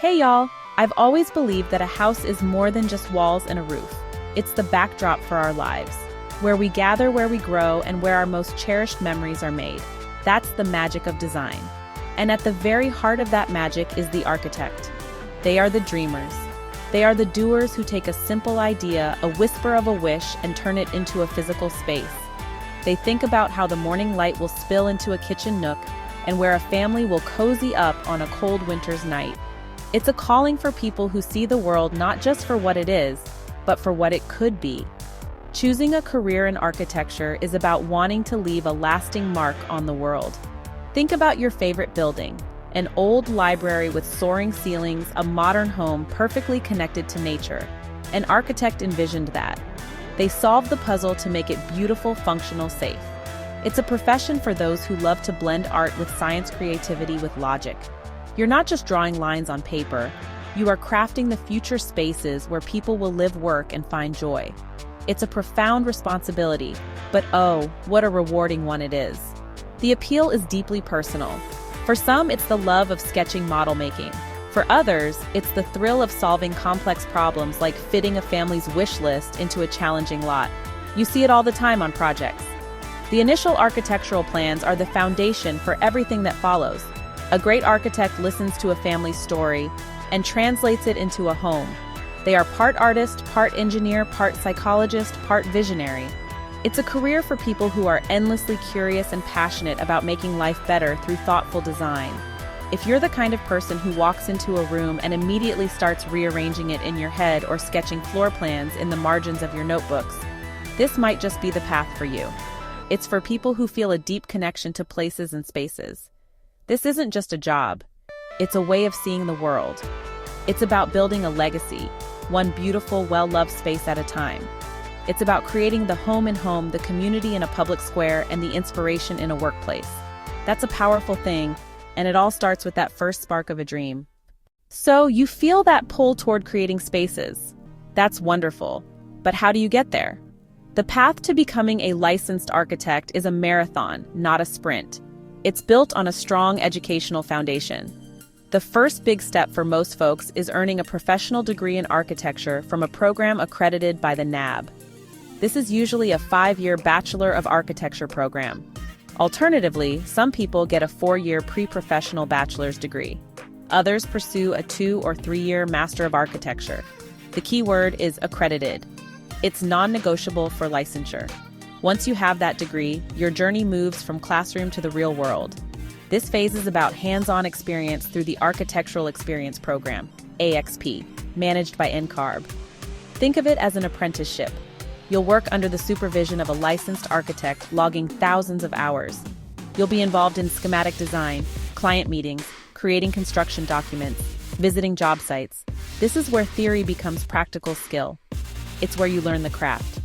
Hey y'all, I've always believed that a house is more than just walls and a roof. It's the backdrop for our lives, where we gather, where we grow, and where our most cherished memories are made. That's the magic of design. And at the very heart of that magic is the architect. They are the dreamers. They are the doers who take a simple idea, a whisper of a wish, and turn it into a physical space. They think about how the morning light will spill into a kitchen nook and where a family will cozy up on a cold winter's night. It's a calling for people who see the world not just for what it is, but for what it could be. Choosing a career in architecture is about wanting to leave a lasting mark on the world. Think about your favorite building, an old library with soaring ceilings, a modern home perfectly connected to nature. An architect envisioned that. They solved the puzzle to make it beautiful, functional, safe. It's a profession for those who love to blend art with science, creativity with logic. You're not just drawing lines on paper, you are crafting the future spaces where people will live, work, and find joy. It's a profound responsibility, but oh, what a rewarding one it is. The appeal is deeply personal. For some, it's the love of sketching, model making. For others, it's the thrill of solving complex problems like fitting a family's wish list into a challenging lot. You see it all the time on projects. The initial architectural plans are the foundation for everything that follows. A great architect listens to a family's story and translates it into a home. They are part artist, part engineer, part psychologist, part visionary. It's a career for people who are endlessly curious and passionate about making life better through thoughtful design. If you're the kind of person who walks into a room and immediately starts rearranging it in your head or sketching floor plans in the margins of your notebooks, this might just be the path for you. It's for people who feel a deep connection to places and spaces. This isn't just a job. It's a way of seeing the world. It's about building a legacy, one beautiful, well-loved space at a time. It's about creating the home in home, the community in a public square, and the inspiration in a workplace. That's a powerful thing, and it all starts with that first spark of a dream. So you feel that pull toward creating spaces. That's wonderful. But how do you get there? The path to becoming a licensed architect is a marathon, not a sprint. It's built on a strong educational foundation. The first big step for most folks is earning a professional degree in architecture from a program accredited by the NAB. This is usually a 5-year Bachelor of Architecture program. Alternatively, some people get a 4-year pre-professional bachelor's degree. Others pursue a 2- or 3-year Master of Architecture. The key word is accredited. It's non-negotiable for licensure. Once you have that degree, your journey moves from classroom to the real world. This phase is about hands-on experience through the Architectural Experience Program, AXP, managed by NCARB. Think of it as an apprenticeship. You'll work under the supervision of a licensed architect, logging thousands of hours. You'll be involved in schematic design, client meetings, creating construction documents, visiting job sites. This is where theory becomes practical skill. It's where you learn the craft.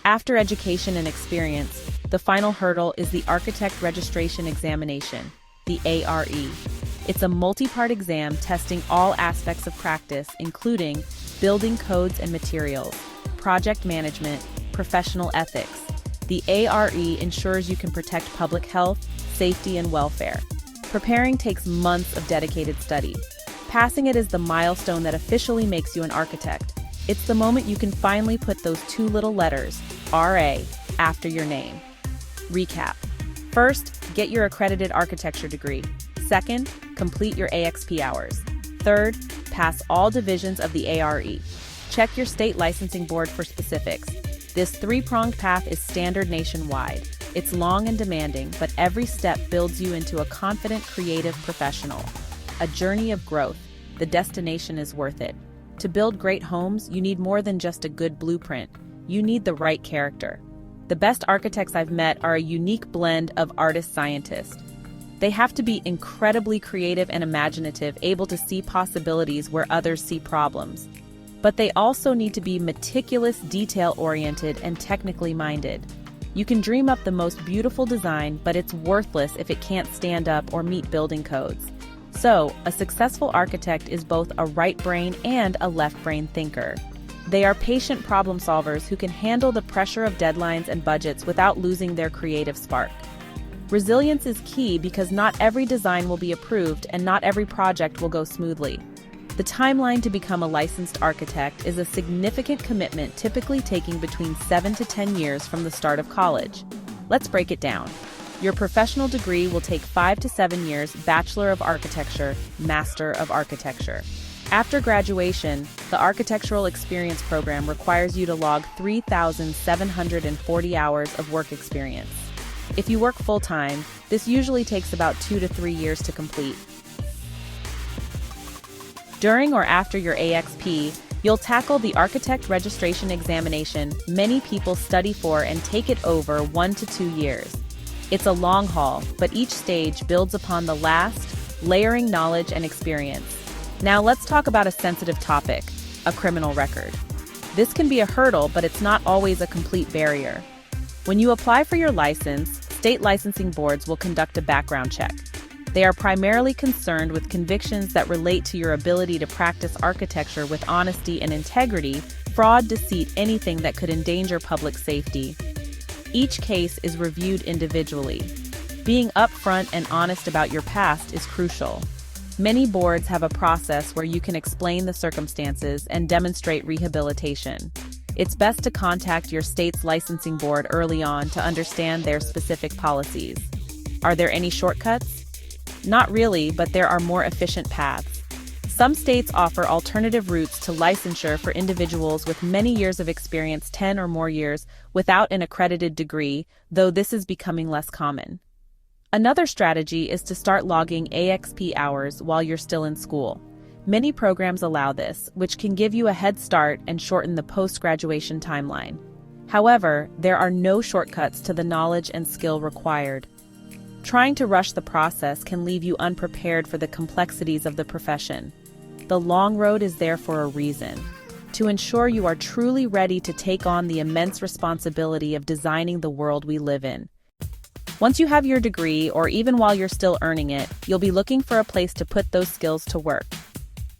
After education and experience, the final hurdle is the Architect Registration Examination, the ARE. It's a multi-part exam testing all aspects of practice, including building codes and materials, project management, professional ethics. The ARE ensures you can protect public health, safety, and welfare. Preparing takes months of dedicated study. Passing it is the milestone that officially makes you an architect. It's the moment you can finally put those 2 little letters, RA, after your name. Recap. First, get your accredited architecture degree. Second, complete your AXP hours. Third, pass all divisions of the ARE. Check your state licensing board for specifics. This 3-pronged path is standard nationwide. It's long and demanding, but every step builds you into a confident, creative professional. A journey of growth. The destination is worth it. To build great homes, you need more than just a good blueprint. You need the right character. The best architects I've met are a unique blend of artist-scientist. They have to be incredibly creative and imaginative, able to see possibilities where others see problems. But they also need to be meticulous, detail-oriented, and technically minded. You can dream up the most beautiful design, but it's worthless if it can't stand up or meet building codes. So, a successful architect is both a right brain and a left brain thinker. They are patient problem solvers who can handle the pressure of deadlines and budgets without losing their creative spark. Resilience is key because not every design will be approved and not every project will go smoothly. The timeline to become a licensed architect is a significant commitment, typically taking between 7 to 10 years from the start of college. Let's break it down. Your professional degree will take 5 to 7 years, Bachelor of Architecture, Master of Architecture. After graduation, the Architectural Experience Program requires you to log 3,740 hours of work experience. If you work full-time, this usually takes about 2 to 3 years to complete. During or after your AXP, you'll tackle the Architect Registration Examination many people study for and take it over 1 to 2 years. It's a long haul, but each stage builds upon the last, layering knowledge and experience. Now let's talk about a sensitive topic, a criminal record. This can be a hurdle, but it's not always a complete barrier. When you apply for your license, state licensing boards will conduct a background check. They are primarily concerned with convictions that relate to your ability to practice architecture with honesty and integrity, fraud, deceit, anything that could endanger public safety. Each case is reviewed individually. Being upfront and honest about your past is crucial. Many boards have a process where you can explain the circumstances and demonstrate rehabilitation. It's best to contact your state's licensing board early on to understand their specific policies. Are there any shortcuts? Not really, but there are more efficient paths. Some states offer alternative routes to licensure for individuals with many years of experience, 10 or more years, without an accredited degree, though this is becoming less common. Another strategy is to start logging AXP hours while you're still in school. Many programs allow this, which can give you a head start and shorten the post-graduation timeline. However, there are no shortcuts to the knowledge and skill required. Trying to rush the process can leave you unprepared for the complexities of the profession. The long road is there for a reason, to ensure you are truly ready to take on the immense responsibility of designing the world we live in. Once you have your degree, or even while you're still earning it, you'll be looking for a place to put those skills to work.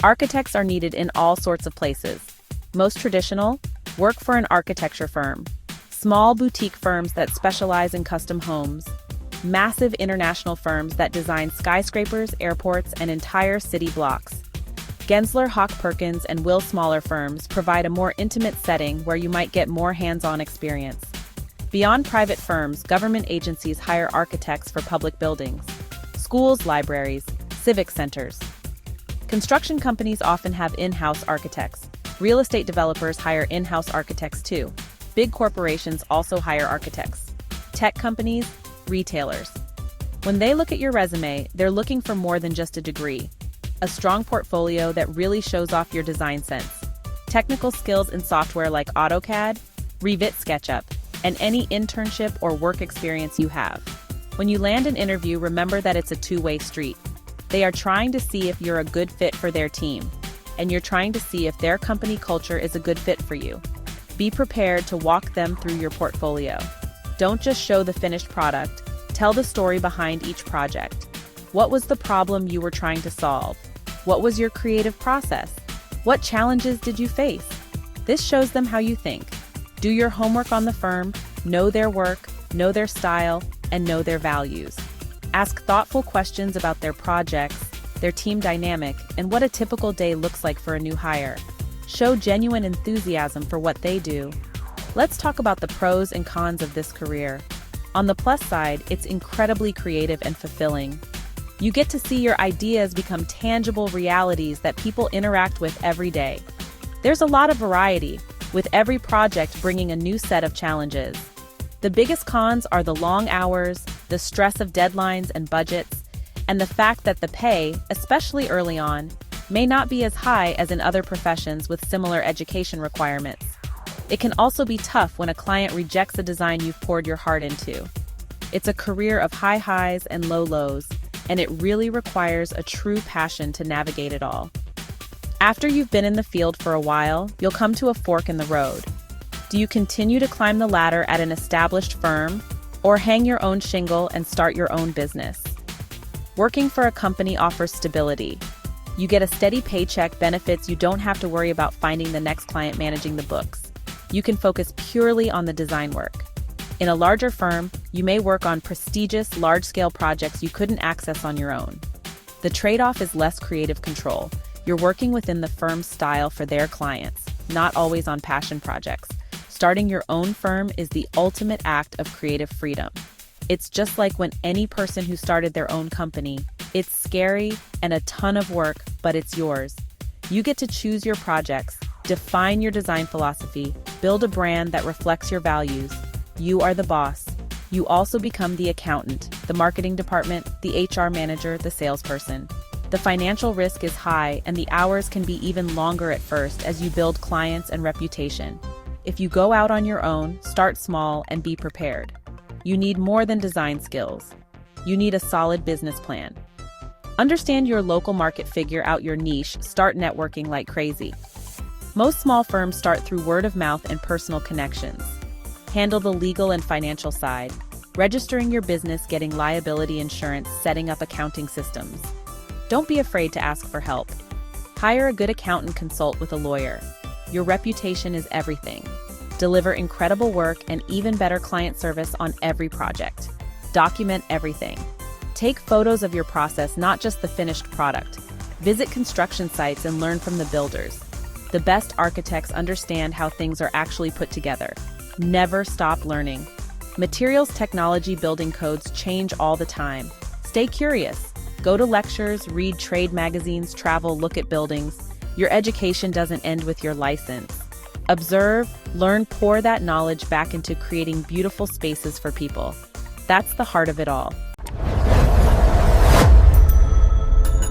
Architects are needed in all sorts of places. Most traditional, work for an architecture firm. Small boutique firms that specialize in custom homes. Massive international firms that design skyscrapers, airports, and entire city blocks. Gensler, Hawk Perkins, and Will Smaller firms provide a more intimate setting where you might get more hands-on experience. Beyond private firms, government agencies hire architects for public buildings, schools, libraries, civic centers. Construction companies often have in-house architects. Real estate developers hire in-house architects too. Big corporations also hire architects. Tech companies, retailers. When they look at your resume, they're looking for more than just a degree. A strong portfolio that really shows off your design sense. Technical skills in software like AutoCAD, Revit, SketchUp, and any internship or work experience you have. When you land an interview, remember that it's a two-way street. They are trying to see if you're a good fit for their team, and you're trying to see if their company culture is a good fit for you. Be prepared to walk them through your portfolio. Don't just show the finished product, tell the story behind each project. What was the problem you were trying to solve? What was your creative process? What challenges did you face? This shows them how you think. Do your homework on the firm, know their work, know their style, and know their values. Ask thoughtful questions about their projects, their team dynamic, and what a typical day looks like for a new hire. Show genuine enthusiasm for what they do. Let's talk about the pros and cons of this career. On the plus side, it's incredibly creative and fulfilling. You get to see your ideas become tangible realities that people interact with every day. There's a lot of variety, with every project bringing a new set of challenges. The biggest cons are the long hours, the stress of deadlines and budgets, and the fact that the pay, especially early on, may not be as high as in other professions with similar education requirements. It can also be tough when a client rejects a design you've poured your heart into. It's a career of high highs and low lows, and it really requires a true passion to navigate it all. After you've been in the field for a while, you'll come to a fork in the road. Do you continue to climb the ladder at an established firm, or hang your own shingle and start your own business? Working for a company offers stability. You get a steady paycheck, benefits, you don't have to worry about finding the next client, managing the books. You can focus purely on the design work. In a larger firm, you may work on prestigious, large-scale projects you couldn't access on your own. The trade-off is less creative control. You're working within the firm's style for their clients, not always on passion projects. Starting your own firm is the ultimate act of creative freedom. It's just like when any person who started their own company. It's scary and a ton of work, but it's yours. You get to choose your projects, define your design philosophy, build a brand that reflects your values. You are the boss. You also become the accountant, the marketing department, the HR manager, the salesperson. The financial risk is high, and the hours can be even longer at first as you build clients and reputation. If you go out on your own, start small and be prepared. You need more than design skills. You need a solid business plan. Understand your local market, figure out your niche, start networking like crazy. Most small firms start through word of mouth and personal connections. Handle the legal and financial side, registering your business, getting liability insurance, setting up accounting systems. Don't be afraid to ask for help. Hire a good accountant, consult with a lawyer. Your reputation is everything. Deliver incredible work and even better client service on every project. Document everything. Take photos of your process, not just the finished product. Visit construction sites and learn from the builders. The best architects understand how things are actually put together. Never stop learning. Materials, technology, building codes change all the time. Stay curious. Go to lectures, read trade magazines, travel, look at buildings. Your education doesn't end with your license. Observe, learn, pour that knowledge back into creating beautiful spaces for people. That's the heart of it all.